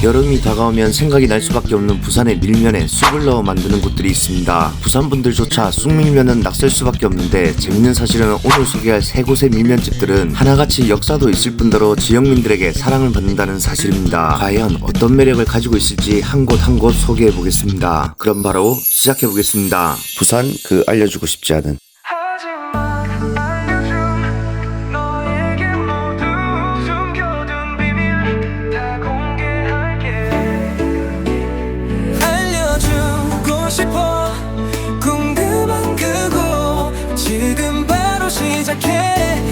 여름이 다가오면 생각이 날 수밖에 없는 부산의 밀면에 쑥을 넣어 만드는 곳들이 있습니다. 부산분들조차 쑥밀면은 낯설 수밖에 없는데 재밌는 사실은 오늘 소개할 세 곳의 밀면집들은 하나같이 역사도 있을 뿐더러 지역민들에게 사랑을 받는다는 사실입니다. 과연 어떤 매력을 가지고 있을지 한 곳 한 곳 소개해 보겠습니다. 그럼 바로 시작해 보겠습니다. 부산 그 알려주고 싶지 않은 싶어 궁금한 그곳 지금 바로 시작해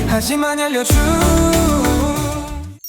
하지만 알려줘.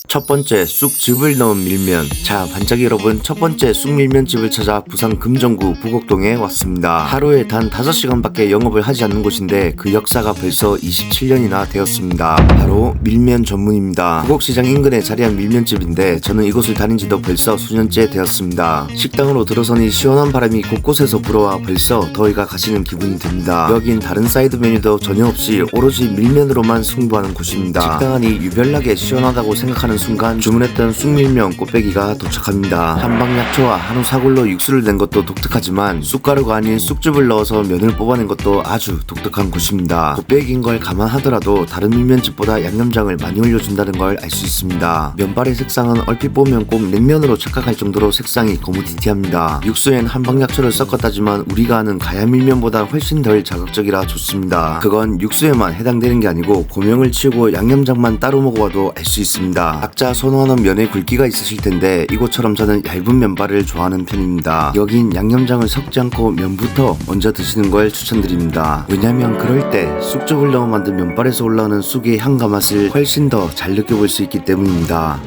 첫 번째 쑥즙을 넣은 밀면. 자, 반짝이 여러분, 첫 번째 쑥밀면집을 찾아 부산 금정구 부곡동에 왔습니다. 하루에 단 5시간밖에 영업을 하지 않는 곳인데 그 역사가 벌써 27년이나 되었습니다. 바로 밀면 전문입니다. 부곡시장 인근에 자리한 밀면집인데 저는 이곳을 다닌 지도 벌써 수년째 되었습니다. 식당으로 들어서니 시원한 바람이 곳곳에서 불어와 벌써 더위가 가시는 기분이 듭니다. 여긴 다른 사이드 메뉴도 전혀 없이 오로지 밀면으로만 승부하는 곳입니다. 식당 안이 유별나게 시원하다고 생각하는 순간 주문했던 쑥밀면 꽃배기가 도착합니다. 한방약초와 한우 사골로 육수를 낸 것도 독특하지만 쑥가루가 아닌 쑥즙을 넣어서 면을 뽑아낸 것도 아주 독특한 곳입니다. 꽃배기인 걸 감안하더라도 다른 밀면집보다 양념장을 많이 올려준다는 걸 알 수 있습니다. 면발의 색상은 얼핏 보면 꼭 냉면으로 착각할 정도로 색상이 거무튀튀합니다. 육수엔 한방약초를 섞었다지만 우리가 아는 가야밀면보다 훨씬 덜 자극적이라 좋습니다. 그건 육수에만 해당되는 게 아니고 고명을 치우고 양념장만 따로 먹어봐도 알 수 있습니다. 각자 선호하는 면의 굵기가 있으실 텐데 이곳처럼 저는 얇은 면발을 좋아하는 편입니다. 여긴 양념장을 섞지 않고 면부터 먼저 드시는 걸 추천드립니다. 왜냐면 그럴 때 쑥즙을 넣어 만든 면발에서 올라오는 쑥의 향과 맛을 훨씬 더 잘 느껴볼 수 있기 때문입니다.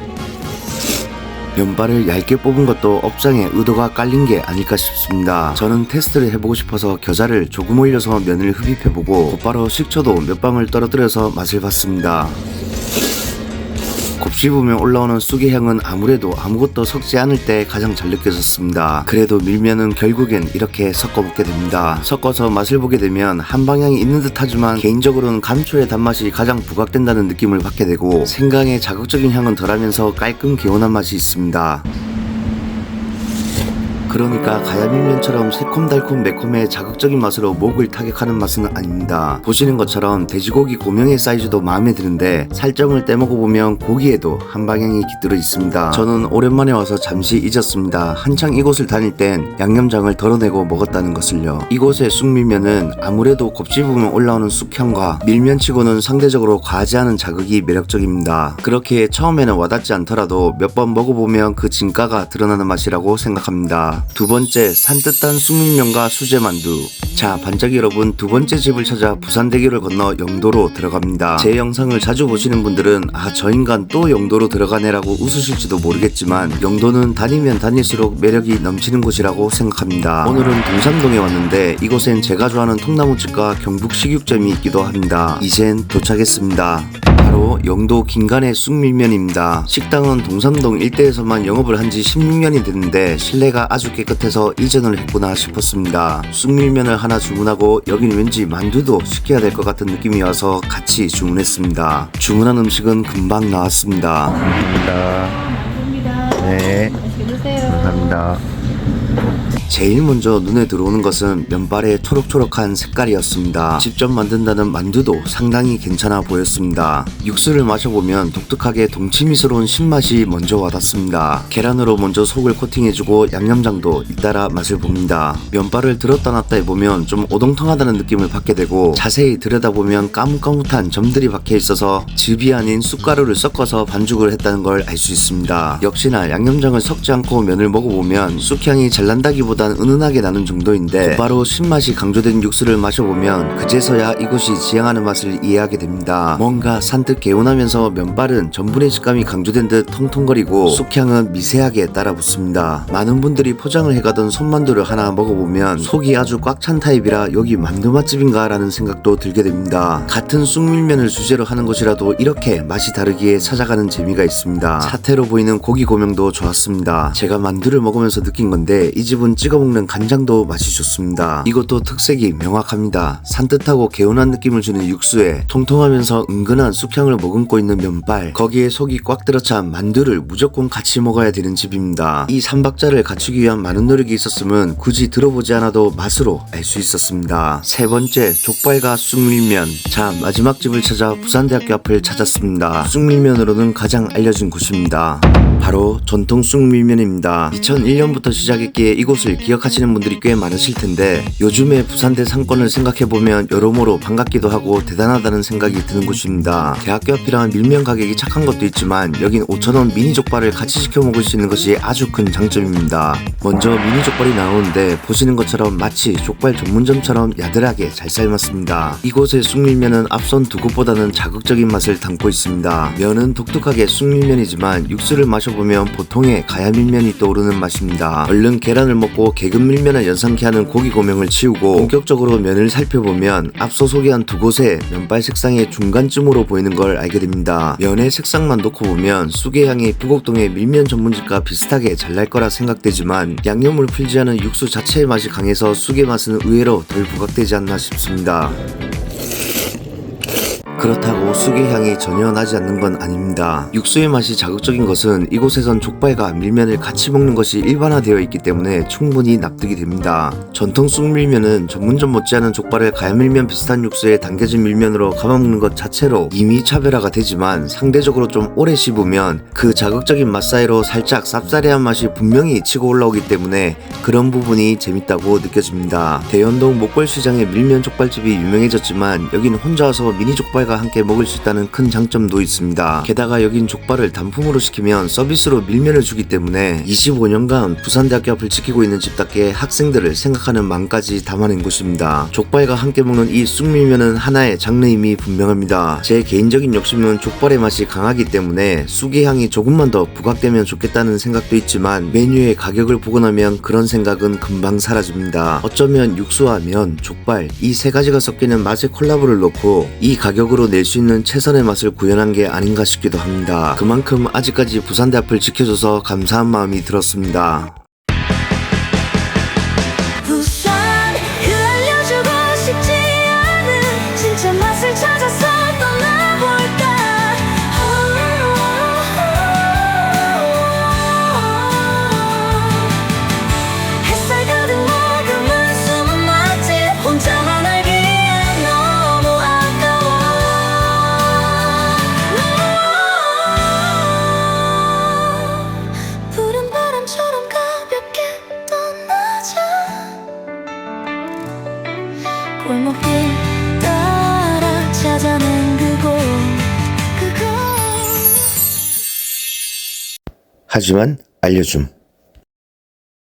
면발을 얇게 뽑은 것도 업장에 의도가 깔린 게 아닐까 싶습니다. 저는 테스트를 해보고 싶어서 겨자를 조금 올려서 면을 흡입해보고 곧바로 식초도 몇 방울 떨어뜨려서 맛을 봤습니다. 곱씹으면 올라오는 쑥의 향은 아무래도 아무것도 섞지 않을 때 가장 잘 느껴졌습니다. 그래도 밀면은 결국엔 이렇게 섞어 먹게 됩니다. 섞어서 맛을 보게 되면 한 방향이 있는 듯 하지만 개인적으로는 감초의 단맛이 가장 부각된다는 느낌을 받게 되고 생강의 자극적인 향은 덜하면서 깔끔 개운한 맛이 있습니다. 그러니까 가야밀면처럼 새콤달콤 매콤의 자극적인 맛으로 목을 타격하는 맛은 아닙니다. 보시는 것처럼 돼지고기 고명의 사이즈도 마음에 드는데 살점을 떼먹어보면 고기에도 한 방향이 깃들어 있습니다. 저는 오랜만에 와서 잠시 잊었습니다. 한창 이곳을 다닐 땐 양념장을 덜어내고 먹었다는 것을요. 이곳의 쑥밀면은 아무래도 곱씹으면 올라오는 쑥향과 밀면치고는 상대적으로 과하지 않은 자극이 매력적입니다. 그렇게 처음에는 와닿지 않더라도 몇 번 먹어보면 그 진가가 드러나는 맛이라고 생각합니다. 두 번째, 산뜻한 쑥밀면과 수제만두. 자, 반짝이 여러분, 두 번째 집을 찾아 부산대교를 건너 영도로 들어갑니다. 제 영상을 자주 보시는 분들은 저 인간 또 영도로 들어가네라고 웃으실지도 모르겠지만 영도는 다니면 다닐수록 매력이 넘치는 곳이라고 생각합니다. 오늘은 동삼동에 왔는데 이곳엔 제가 좋아하는 통나무집과 경북 식육점이 있기도 합니다. 이젠 도착했습니다. 바로 영도 긴간의 쑥밀면입니다. 식당은 동삼동 일대에서만 영업을 한 지 16년이 됐는데 실내가 아주 깨끗해서 이전을 했구나 싶었습니다. 쑥밀면을 하나 주문하고 여긴 왠지 만두도 시켜야 될 것 같은 느낌이 와서 같이 주문했습니다. 주문한 음식은 금방 나왔습니다. 감사합니다. 네. 맛있게 드세요. 감사합니다. 제일 먼저 눈에 들어오는 것은 면발의 초록초록한 색깔이었습니다. 직접 만든다는 만두도 상당히 괜찮아 보였습니다. 육수를 마셔보면 독특하게 동치미스러운 신맛이 먼저 와닿습니다. 계란으로 먼저 속을 코팅해주고 양념장도 잇따라 맛을 봅니다. 면발을 들었다 놨다 해보면 좀 오동통하다는 느낌을 받게 되고 자세히 들여다보면 까뭇까뭇한 점들이 박혀있어서 즙이 아닌 쑥가루를 섞어서 반죽을 했다는 걸 알 수 있습니다. 역시나 양념장을 섞지 않고 면을 먹어보면 쑥향이 잘 난다기보다 은은하게 나는 정도인데 바로 신맛이 강조된 육수를 마셔보면 그제서야 이곳이 지향하는 맛을 이해하게 됩니다. 뭔가 산뜻 개운하면서 면발은 전분의 식감이 강조된 듯 통통거리고 쑥향은 미세하게 따라붙습니다. 많은 분들이 포장을 해가던 손만두를 하나 먹어보면 속이 아주 꽉 찬 타입이라 여기 만두 맛집인가 라는 생각도 들게 됩니다. 같은 쑥밀면을 주제로 하는 곳이라도 이렇게 맛이 다르기에 찾아가는 재미가 있습니다. 사태로 보이는 고기 고명도 좋았습니다. 제가 만두를 먹으면서 느낀 건데 이 집은 찍어 먹는 간장도 맛이 좋습니다. 이것도 특색이 명확합니다. 산뜻하고 개운한 느낌을 주는 육수에 통통하면서 은근한 쑥향을 머금고 있는 면발, 거기에 속이 꽉 들어찬 만두를 무조건 같이 먹어야 되는 집입니다. 이 삼박자를 갖추기 위한 많은 노력이 있었음은 굳이 들어보지 않아도 맛으로 알 수 있었습니다. 세 번째, 족발과 쑥밀면. 자, 마지막 집을 찾아 부산대학교 앞을 찾았습니다. 쑥밀면으로는 가장 알려진 곳입니다. 바로 전통 쑥밀면입니다. 2001년부터 시작했기에 이곳을 기억하시는 분들이 꽤 많으실 텐데 요즘의 부산대 상권을 생각해보면 여러모로 반갑기도 하고 대단하다는 생각이 드는 곳입니다. 대학교 앞이라 밀면 가격이 착한 것도 있지만 여긴 5,000원 미니 족발을 같이 시켜 먹을 수 있는 것이 아주 큰 장점입니다. 먼저 미니 족발이 나오는데 보시는 것처럼 마치 족발 전문점처럼 야들하게 잘 삶았습니다. 이곳의 쑥밀면은 앞선 두 곳보다는 자극적인 맛을 담고 있습니다. 면은 독특하게 쑥밀면이지만 육수를 마셔보면 보통의 가야밀면이 떠오르는 맛입니다. 얼른 계란을 먹고 개근밀면을 연상케 하는 고기 고명을 치우고 본격적으로 면을 살펴보면 앞서 소개한 두 곳의 면발 색상의 중간쯤으로 보이는 걸 알게 됩니다. 면의 색상만 놓고 보면 쑥의 향이 부곡동의 밀면 전문집과 비슷하게 잘 날 거라 생각되지만 양념을 풀지 않은 육수 자체의 맛이 강해서 쑥의 맛은 의외로 덜 부각되지 않나 싶습니다. 그렇다고 쑥의 향이 전혀 나지 않는 건 아닙니다. 육수의 맛이 자극적인 것은 이곳에선 족발과 밀면을 같이 먹는 것이 일반화되어 있기 때문에 충분히 납득이 됩니다. 전통 쑥밀면은 전문점 못지않은 족발을 가야밀면 비슷한 육수에 담겨진 밀면으로 감아먹는 것 자체로 이미 차별화가 되지만 상대적으로 좀 오래 씹으면 그 자극적인 맛 사이로 살짝 쌉싸래한 맛이 분명히 치고 올라오기 때문에 그런 부분이 재밌다고 느껴집니다. 대연동 목골시장의 밀면 족발집이 유명해졌지만 여긴 혼자 와서 미니 족발 함께 먹을 수 있다는 큰 장점도 있습니다. 게다가 여긴 족발을 단품으로 시키면 서비스로 밀면을 주기 때문에 25년간 부산대학교 앞을 지키고 있는 집답게 학생들을 생각하는 마음까지 담아낸 곳입니다. 족발과 함께 먹는 이 쑥밀면은 하나의 장르임이 분명합니다. 제 개인적인 욕심은 족발의 맛이 강하기 때문에 쑥의 향이 조금만 더 부각되면 좋겠다는 생각도 있지만 메뉴의 가격을 보고 나면 그런 생각은 금방 사라집니다. 어쩌면 육수와 면, 족발 이 세 가지가 섞이는 맛의 콜라보를 놓고 이 가격으로 낼 수 있는 최선의 맛을 구현한 게 아닌가 싶기도 합니다. 그만큼 아직까지 부산대 앞을 지켜줘서 감사한 마음이 들었습니다. 부산 흘려주고 싶지 않은 진짜 맛을 찾아서 떠나볼까. 햇살 가득 머금은 숨은 맛집 혼자만 알기엔 너무 아까워. 푸른 바람처럼 가볍게 떠나자. 골목길 따라 찾아낸 그곳. 하지만 알려줌.